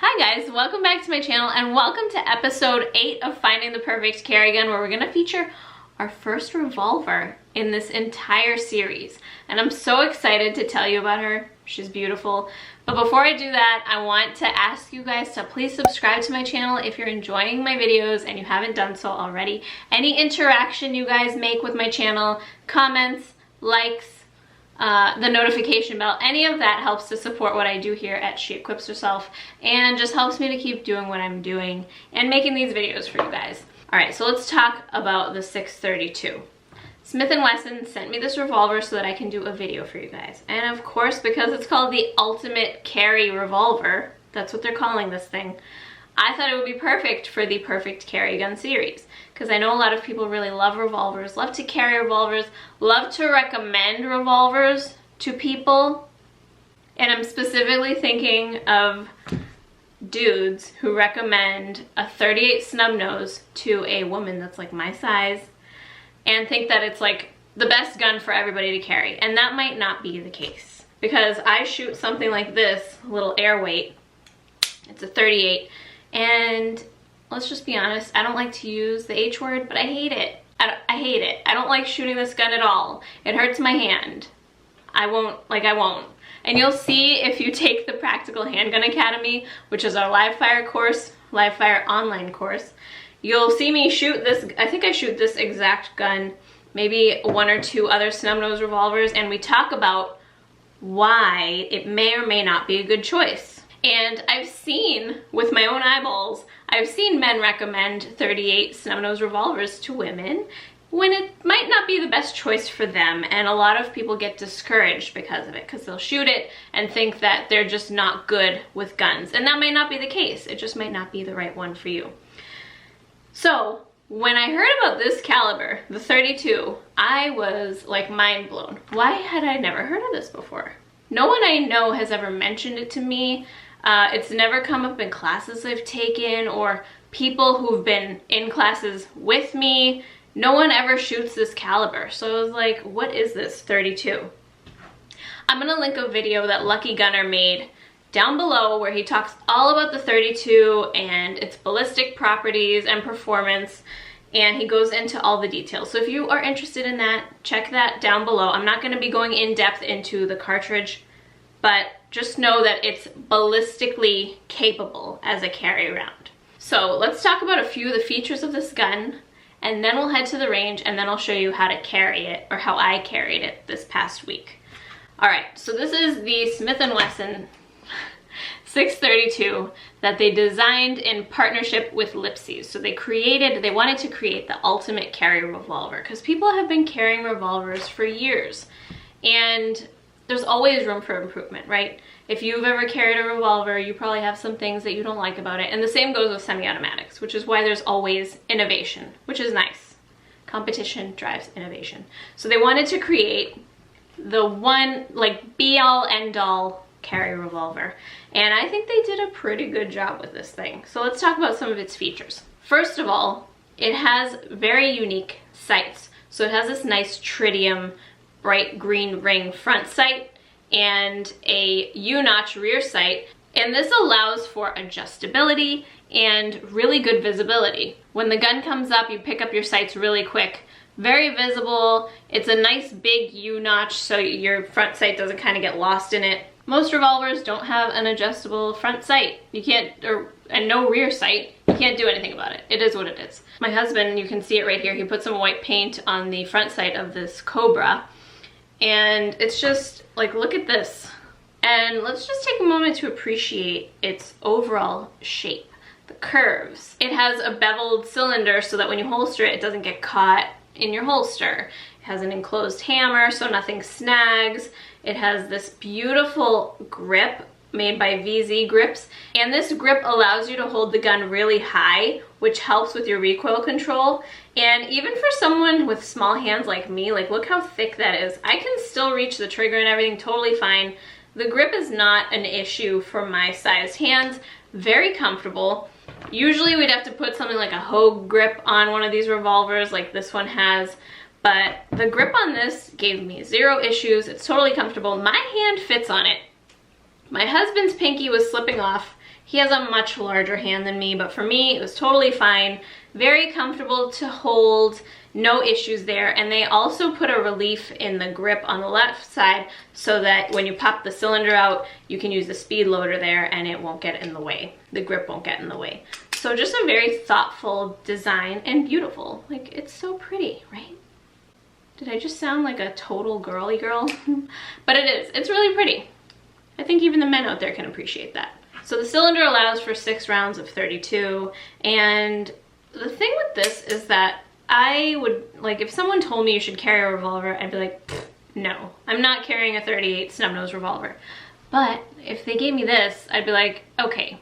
Hi guys, welcome back to my channel and welcome to episode 8 of Finding the Perfect Carry Gun, where we're going to feature our first revolver in this entire series. And I'm so excited to tell you about her. She's beautiful. But before I do that, I want to ask you guys to please subscribe to my channel if you're enjoying my videos and you haven't done so already. Any interaction you guys make with my channel, comments, likes, the notification bell, any of that helps to support what I do here at She Equips Herself and just helps me to keep doing what I'm doing and making these videos for you guys. Alright, so let's talk about the 632. Smith & Wesson sent me this revolver so that I can do a video for you guys. And of course, because it's called the Ultimate Carry Revolver, that's what they're calling this thing, I thought it would be perfect for the Perfect Carry Gun series. Because I know a lot of people really love revolvers, love to carry revolvers, love to recommend revolvers to people. And I'm specifically thinking of dudes who recommend a 38 snub nose to a woman that's like my size and think that it's like the best gun for everybody to carry. And that might not be the case, because I shoot something like this, little air weight. It's a 38, and let's just be honest, I don't like to use the H word, but I hate it. I hate it. I don't like shooting this gun at all. It hurts my hand. I won't. And you'll see if you take the Practical Handgun Academy, which is our live fire course, live fire online course, you'll see me shoot this. I think I shoot this exact gun, maybe one or two other snub nose revolvers, and we talk about why it may or may not be a good choice. And I've seen, with my own eyeballs, I've seen men recommend 38 snub nose revolvers to women when it might not be the best choice for them, and a lot of people get discouraged because of it, because they'll shoot it and think that they're just not good with guns. And that might not be the case. It just might not be the right one for you. So when I heard about this caliber, the 32, I was like mind blown. Why had I never heard of this before? No one I know has ever mentioned it to me. It's never come up in classes I've taken or people who've been in classes with me. No one ever shoots this caliber. So I was like, what is this 32? I'm gonna link a video that Lucky Gunner made down below where he talks all about the 32 and its ballistic properties and performance, and he goes into all the details. So if you are interested in that, check that down below. I'm not gonna be going in depth into the cartridge, but just know that it's ballistically capable as a carry round. So let's talk about a few of the features of this gun, and then we'll head to the range, and then I'll show you how to carry it, or how I carried it this past week. All right, so this is the Smith & Wesson 632 that they designed in partnership with Lipsy. So they wanted to create the ultimate carry revolver, because people have been carrying revolvers for years, and there's always room for improvement, right? If you've ever carried a revolver, you probably have some things that you don't like about it. And the same goes with semi-automatics, which is why there's always innovation, which is nice. Competition drives innovation. So they wanted to create the one, like, be-all, end-all carry revolver. And I think they did a pretty good job with this thing. So let's talk about some of its features. First of all, it has very unique sights. So it has this nice tritium bright green ring front sight and a U-notch rear sight, and this allows for adjustability and really good visibility. When the gun comes up, you pick up your sights really quick. Very visible. It's a nice big U-notch so your front sight doesn't kind of get lost in it. Most revolvers don't have an adjustable front sight. You can't, and no rear sight. You can't do anything about it. It is what it is. My husband, you can see it right here, he put some white paint on the front sight of this Cobra. And it's just like, look at this. And let's just take a moment to appreciate its overall shape, the curves. It has a beveled cylinder so that when you holster it, it doesn't get caught in your holster. It has an enclosed hammer so nothing snags. It has this beautiful grip made by VZ Grips, and this grip allows you to hold the gun really high, which helps with your recoil control. And even for someone with small hands like me, like, look how thick that is. I can still reach the trigger and everything totally fine. The grip is not an issue for my sized hands. Very comfortable. Usually we'd have to put something like a Hogue grip on one of these revolvers like this one has, but the grip on this gave me zero issues. It's totally comfortable. My hand fits on it. My husband's pinky was slipping off. He has a much larger hand than me, but for me, it was totally fine. Very comfortable to hold, no issues there. And they also put a relief in the grip on the left side so that when you pop the cylinder out, you can use the speed loader there and it won't get in the way. The grip won't get in the way. So just a very thoughtful design and beautiful. Like, it's so pretty, right? Did I just sound like a total girly girl? But it is. It's really pretty. I think even the men out there can appreciate that. So the cylinder allows for 6 rounds of 32, and the thing with this is that I would, like, if someone told me you should carry a revolver, I'd be like, no, I'm not carrying a 38 snub-nose revolver. But if they gave me this, I'd be like, okay,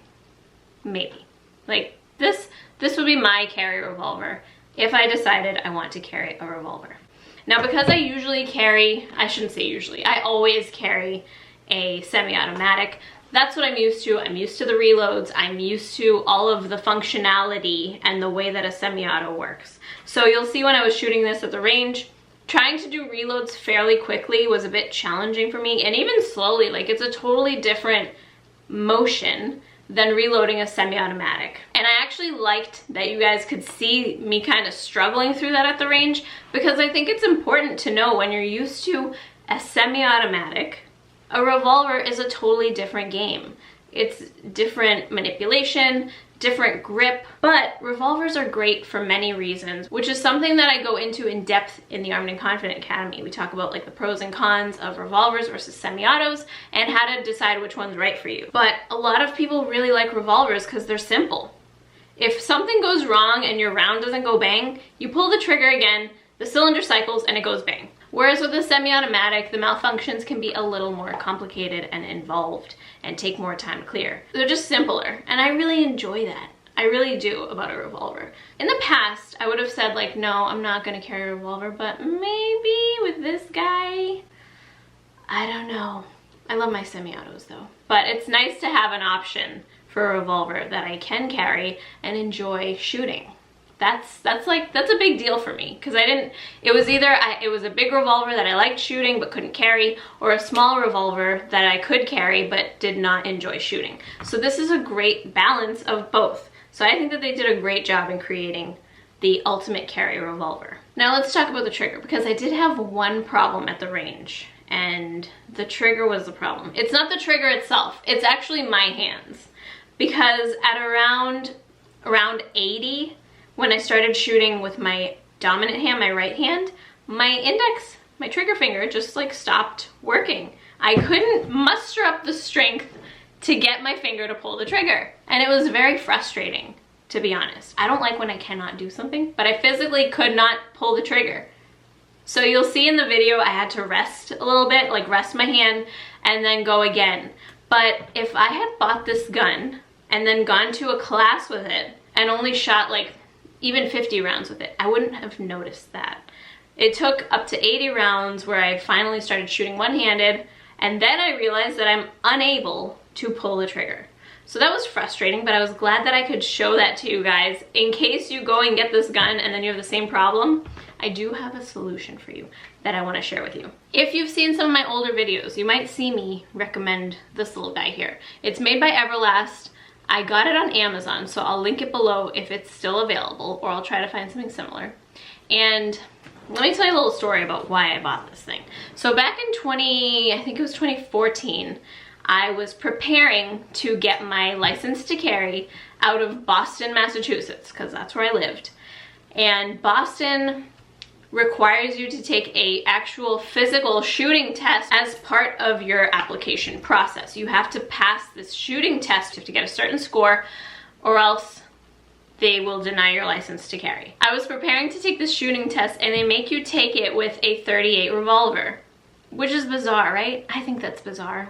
maybe. Like, this would be my carry revolver if I decided I want to carry a revolver. Now, because I usually carry, I shouldn't say usually, I always carry a semi-automatic. That's what I'm used to. I'm used to the reloads. I'm used to all of the functionality and the way that a semi-auto works. So you'll see when I was shooting this at the range, trying to do reloads fairly quickly was a bit challenging for me, and even slowly. Like, it's a totally different motion than reloading a semi-automatic. And I actually liked that you guys could see me kind of struggling through that at the range, because I think it's important to know when you're used to a semi-automatic, a revolver is a totally different game. It's different manipulation, different grip, but revolvers are great for many reasons, which is something that I go into in depth in the Armed and Confident Academy. We talk about like the pros and cons of revolvers versus semi-autos and how to decide which one's right for you. But a lot of people really like revolvers because they're simple. If something goes wrong and your round doesn't go bang, you pull the trigger again, the cylinder cycles, and it goes bang. Whereas with a semi-automatic, the malfunctions can be a little more complicated and involved and take more time to clear. They're just simpler, and I really enjoy that. I really do about a revolver. In the past, I would have said like, no, I'm not gonna carry a revolver, but maybe with this guy, I don't know. I love my semi-autos though. But it's nice to have an option for a revolver that I can carry and enjoy shooting. That's a big deal for me, because it was either it was a big revolver that I liked shooting but couldn't carry, or a small revolver that I could carry but did not enjoy shooting. So this is a great balance of both. So I think that they did a great job in creating the ultimate carry revolver. Now let's talk about the trigger, because I did have one problem at the range, and the trigger was the problem. It's not the trigger itself, it's actually my hands. Because at around 80, when I started shooting with my dominant hand, my right hand, my index, my trigger finger just like stopped working. I couldn't muster up the strength to get my finger to pull the trigger. And it was very frustrating, to be honest. I don't like when I cannot do something, but I physically could not pull the trigger. So you'll see in the video, I had to rest a little bit, like rest my hand and then go again. But if I had bought this gun and then gone to a class with it and only shot like even 50 rounds with it, I wouldn't have noticed that. It took up to 80 rounds where I finally started shooting one-handed, and then I realized that I'm unable to pull the trigger. So that was frustrating, but I was glad that I could show that to you guys. In case you go and get this gun and then you have the same problem, I do have a solution for you that I want to share with you. If you've seen some of my older videos, you might see me recommend this little guy here. It's made by Everlast. I got it on Amazon, so I'll link it below if it's still available, or I'll try to find something similar. And let me tell you a little story about why I bought this thing. So back in I think it was 2014, I was preparing to get my license to carry out of Boston, Massachusetts, because that's where I lived. And Boston requires you to take a actual physical shooting test as part of your application process. You have to pass this shooting test. You have to get a certain score, or else they will deny your license to carry. I was preparing to take this shooting test, and they make you take it with a 38 revolver, which is bizarre, right? I think that's bizarre.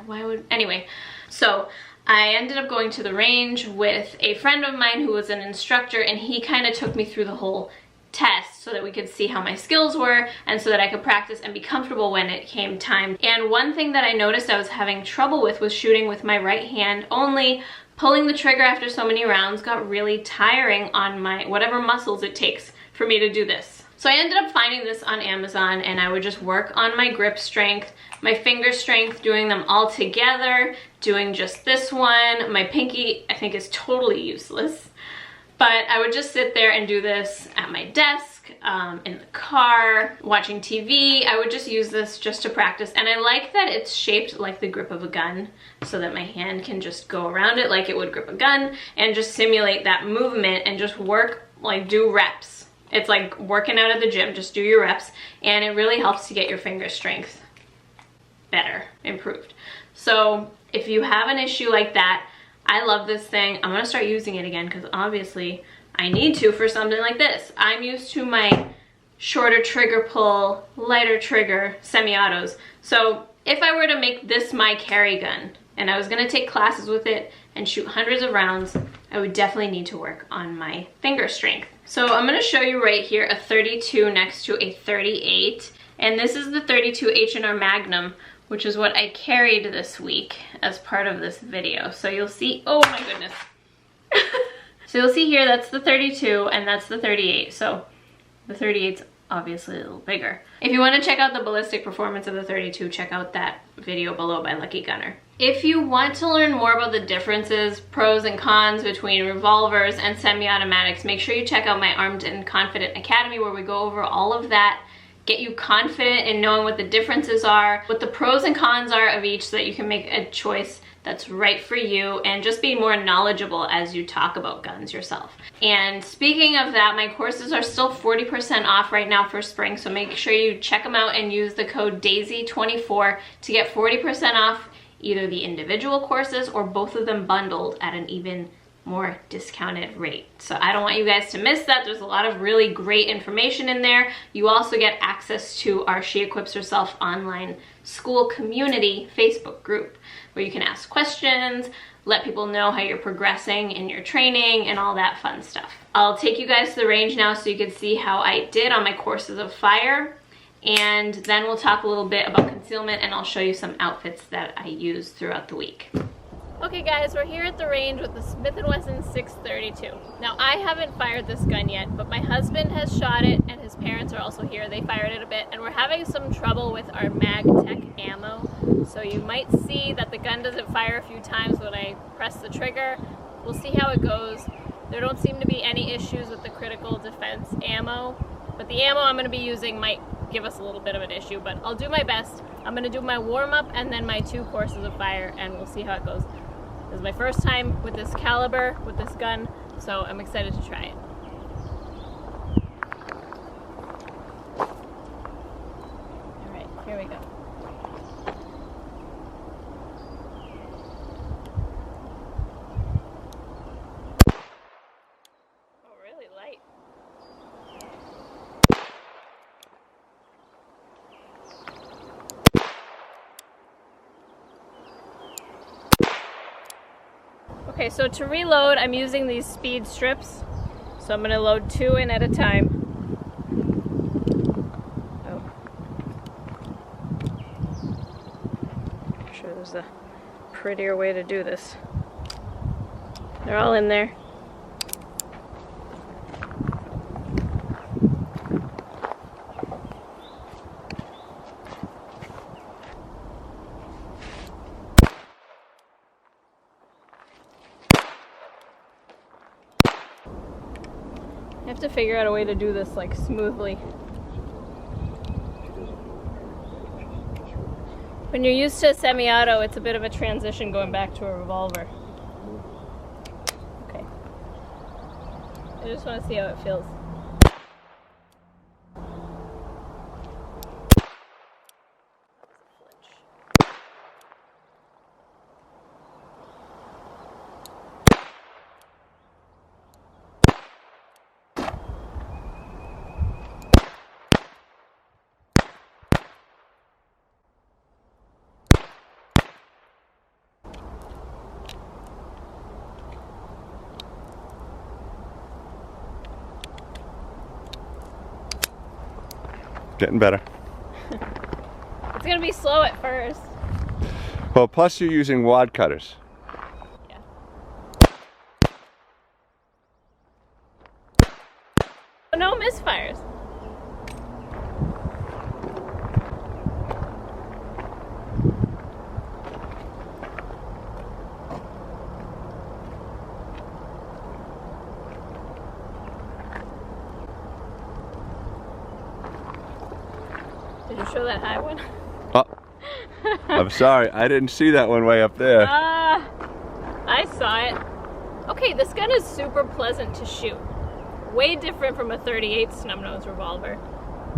Anyway, so I ended up going to the range with a friend of mine who was an instructor, and he kind of took me through the whole test so that we could see how my skills were and so that I could practice and be comfortable when it came time. And one thing that I noticed I was having trouble with was shooting with my right hand only. Pulling the trigger after so many rounds got really tiring on my whatever muscles it takes for me to do this. So I ended up finding this on Amazon, and I would just work on my grip strength, my finger strength, doing them all together, doing just this one. My pinky, I think, is totally useless. But I would just sit there and do this at my desk, in the car, watching TV. I would just use this just to practice. And I like that it's shaped like the grip of a gun, so that my hand can just go around it like it would grip a gun and just simulate that movement and just work, like do reps. It's like working out at the gym, just do your reps. And it really helps to get your finger strength better, improved. So if you have an issue like that, I love this thing. I'm gonna start using it again because obviously I need to for something like this. I'm used to my shorter trigger pull, lighter trigger semi-autos. So if I were to make this my carry gun and I was gonna take classes with it and shoot hundreds of rounds, I would definitely need to work on my finger strength. So I'm gonna show you right here a 32 next to a 38. And this is the 32 H&R Magnum, which is what I carried this week as part of this video. So you'll see, oh my goodness. So you'll see here, that's the 32 and that's the 38. So the 38's obviously a little bigger. If you wanna check out the ballistic performance of the 32, check out that video below by Lucky Gunner. If you want to learn more about the differences, pros and cons between revolvers and semi-automatics, make sure you check out my Armed and Confident Academy, where we go over all of that, get you confident in knowing what the differences are, what the pros and cons are of each, so that you can make a choice that's right for you and just be more knowledgeable as you talk about guns yourself. And speaking of that, my courses are still 40% off right now for spring, so make sure you check them out and use the code DAISY24 to get 40% off either the individual courses or both of them bundled at an even more discounted rate. So I don't want you guys to miss that. There's a lot of really great information in there. You also get access to our She Equips Herself online school community Facebook group, where you can ask questions, let people know how you're progressing in your training and all that fun stuff. I'll take you guys to the range now so you can see how I did on my courses of fire, and then we'll talk a little bit about concealment, and I'll show you some outfits that I use throughout the week. Okay guys, we're here at the range with the Smith & Wesson 632. Now I haven't fired this gun yet, but my husband has shot it and his parents are also here. They fired it a bit, and we're having some trouble with our MagTech ammo. So you might see that the gun doesn't fire a few times when I press the trigger. We'll see how it goes. There don't seem to be any issues with the critical defense ammo, but the ammo I'm going to be using might give us a little bit of an issue, but I'll do my best. I'm going to do my warm-up and then my 2 courses of fire, and we'll see how it goes. This is my first time with this caliber, with this gun, so I'm excited to try it. All right, here we go. Oh, really light. Okay, so to reload, I'm using these speed strips. So I'm going to load 2 in at a time. Oh. I'm sure there's a prettier way to do this. They're all in there. I have to figure out a way to do this like smoothly. When you're used to semi-auto, it's a bit of a transition going back to a revolver. Okay. I just want to see how it feels. Getting better. It's gonna be slow at first. Well, plus you're using wad cutters. Yeah. No misfires. You show that high one? Oh, I'm sorry. I didn't see that one way up there. I saw it. Okay, this gun is super pleasant to shoot. Way different from a .38 snub-nose revolver.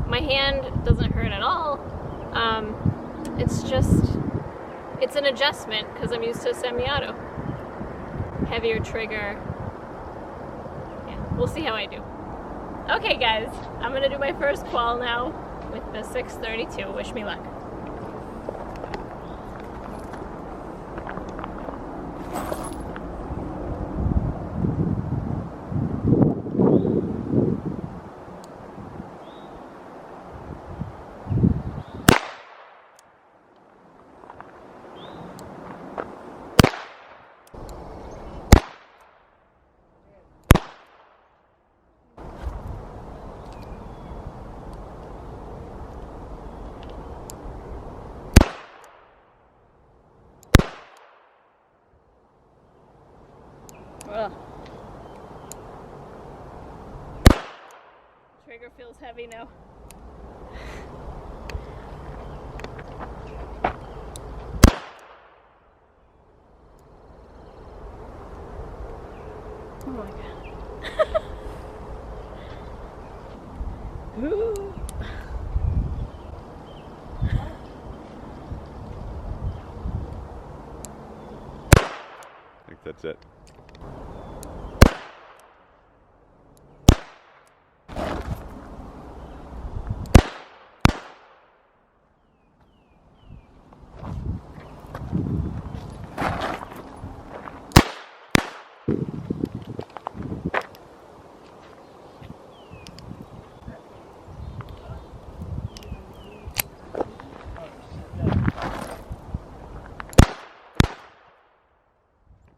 My hand doesn't hurt at all. It's an adjustment because I'm used to semi-auto. Heavier trigger. Yeah, we'll see how I do. Okay guys, I'm gonna do my first qual now with the 632. Wish me luck. Ugh. Trigger feels heavy now. Oh my god. Ooh. I think that's it.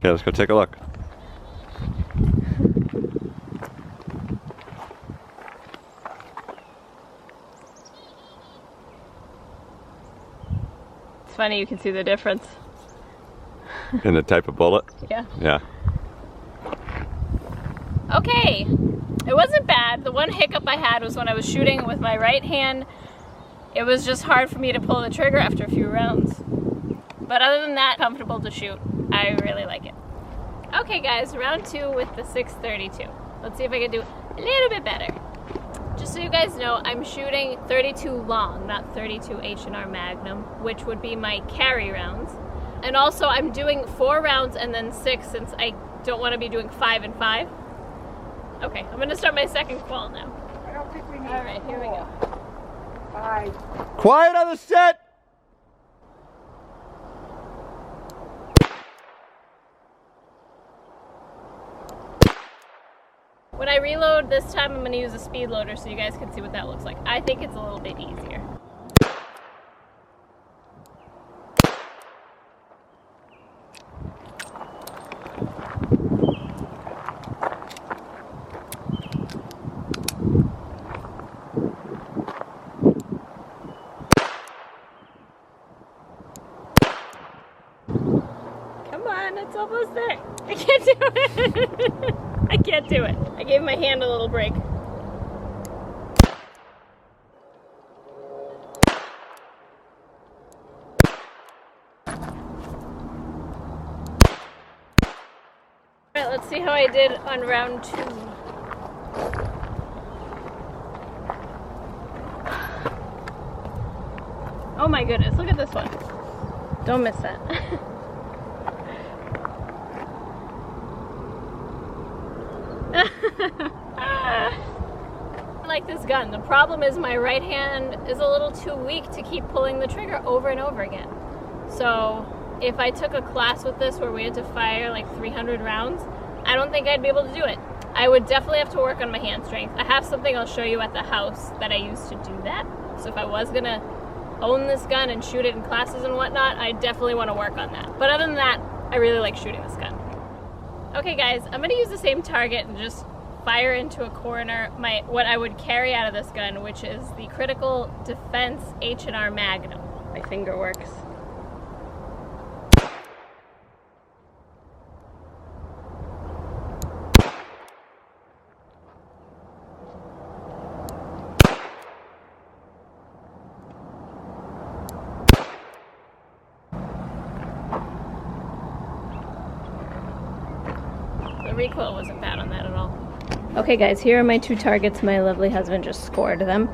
Okay, let's go take a look. It's funny, you can see the difference. In the type of bullet? Yeah. Yeah. Okay, it wasn't bad. The one hiccup I had was when I was shooting with my right hand. It was just hard for me to pull the trigger after a few rounds. But other than that, comfortable to shoot. I really like it. Okay guys, round 2 with the 632. Let's see if I can do a little bit better. Just so you guys know, I'm shooting 32 long, not 32 H&R Magnum, which would be my carry rounds. And also I'm doing 4 rounds and then 6 since I don't want to be doing 5 and 5. Okay, I'm gonna start my second qual now. I don't think we need. All right, here we go. 5. Quiet on the set! When I reload this time, I'm gonna use a speed loader so you guys can see what that looks like. I think it's a little bit easier. Come on, it's almost there. I can't do it. I can't do it. I gave my hand a little break. Alright, let's see how I did on round 2. Oh my goodness, look at this one. Don't miss that. I like this gun. The problem is my right hand is a little too weak to keep pulling the trigger over and over again. So if I took a class with this where we had to fire like 300 rounds, I don't think I'd be able to do it. I would definitely have to work on my hand strength. I have something I'll show you at the house that I used to do that. So if I was gonna own this gun and shoot it in classes and whatnot, I definitely want to work on that. But other than that, I really like shooting this gun. Okay guys, I'm gonna use the same target and just fire into a corner what I would carry out of this gun, which is the Critical Defense H&R Magnum. My finger works. the recoil wasn't bad on that at all. Okay guys, here are my 2 targets. My lovely husband just scored them.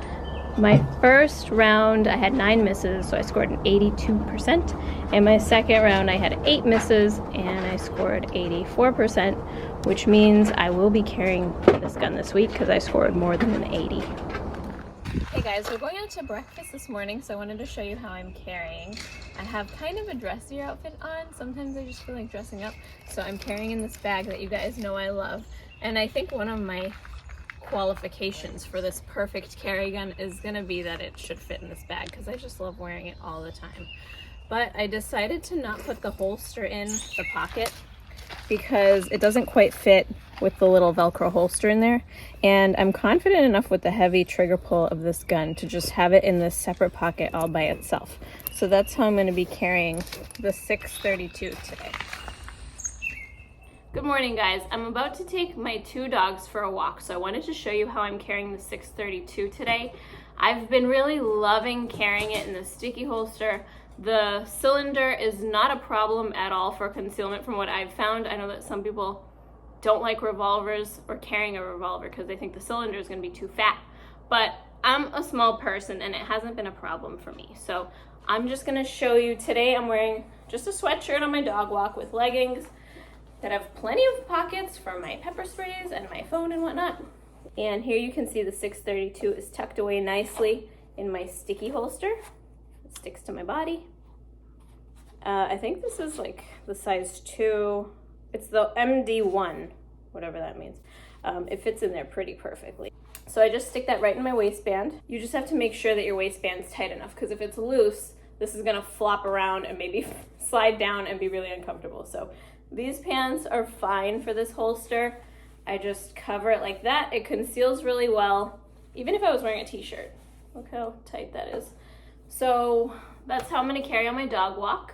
My first round I had 9 misses, so I scored an 82%. And my second round I had 8 misses and I scored 84%, which means I will be carrying this gun this week because I scored more than an 80. Hey guys, we're going out to breakfast this morning, so I wanted to show you how I'm carrying. I have kind of a dressier outfit on. Sometimes I just feel like dressing up, so I'm carrying in this bag that you guys know I love. And I think one of my qualifications for this perfect carry gun is gonna be that it should fit in this bag because I just love wearing it all the time. But I decided to not put the holster in the pocket because it doesn't quite fit with the little Velcro holster in there. And I'm confident enough with the heavy trigger pull of this gun to just have it in this separate pocket all by itself. So that's how I'm gonna be carrying the 632 today. Good morning guys. I'm about to take my 2 dogs for a walk, so I wanted to show you how I'm carrying the 632 today. I've been really loving carrying it in the sticky holster. The cylinder is not a problem at all for concealment from what I've found. I know that some people don't like revolvers or carrying a revolver because they think the cylinder is going to be too fat, but I'm a small person and it hasn't been a problem for me. So I'm just going to show you today. I'm wearing just a sweatshirt on my dog walk with leggings that have plenty of pockets for my pepper sprays and my phone and whatnot. And here you can see the 632 is tucked away nicely in my sticky holster. It sticks to my body. I think this is like the size 2. It's the MD1, whatever that means. It fits in there pretty perfectly. So I just stick that right in my waistband. You just have to make sure that your waistband's tight enough because if it's loose, this is gonna flop around and maybe slide down and be really uncomfortable. So these pants are fine for this holster. I just cover it like that. It conceals really well, even if I was wearing a t-shirt. Look how tight that is. So that's how I'm gonna carry on my dog walk.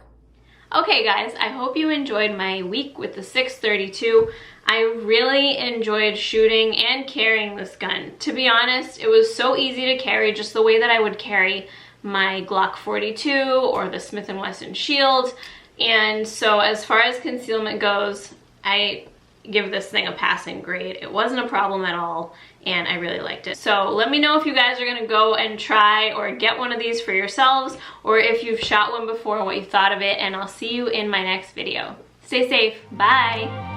Okay guys, I hope you enjoyed my week with the 632. I really enjoyed shooting and carrying this gun. To be honest, it was so easy to carry, just the way that I would carry my Glock 42 or the Smith & Wesson Shield. And so as far as concealment goes, I give this thing a passing grade. It wasn't a problem at all, and I really liked it. So let me know if you guys are gonna go and try or get one of these for yourselves, or if you've shot one before and what you thought of it, and I'll see you in my next video. Stay safe, bye.